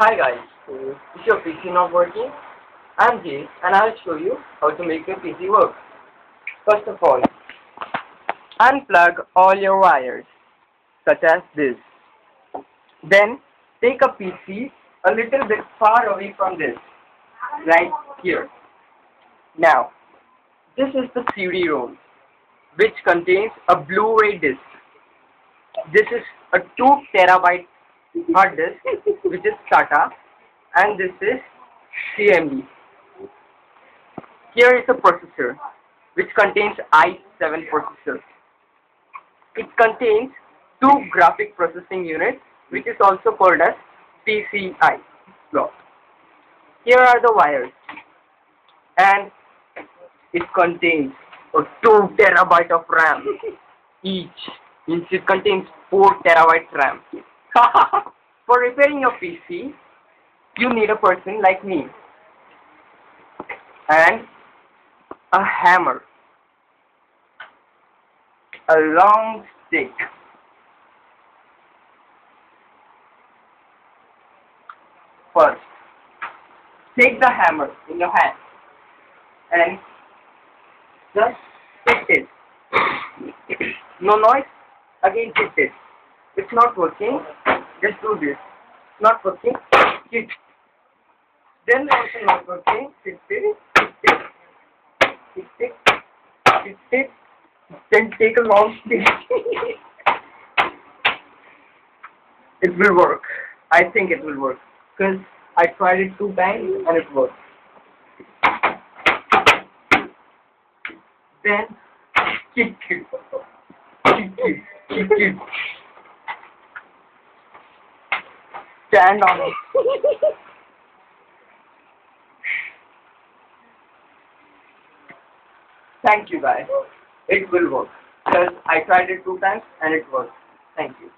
Hi guys, is your PC not working? I'm Jaiz and I'll show you how to make your PC work. First of all, unplug all your wires, such as this. Then take a PC a little bit far away from this, right here. Now, this is the CD-ROM, which contains a Blu-ray disc. This is a 2 terabyte hard disk, which is SATA, and this is CMD. Here is a processor, which contains i7 processor. It contains 2 graphic processing units, which is also called as PCI block. Here are the wires, and it contains a 2 terabyte of RAM each. Means it contains 4 terabyte RAM. For repairing your PC, you need a person like me and a hammer, a long stick, first take the hammer in your hand and just hit it. No noise, again hit it. It's not working, just do this. Not working, hit. Then also not working, hit it, hit it, hit it, hit it. Then take a long stick. It will work. I think it will work. Because I tried it 2 times and it worked. Then kick it. Kick it. Kick it. Stand on it. Thank you guys. It will work. Because I tried it 2 times and it worked. Thank you.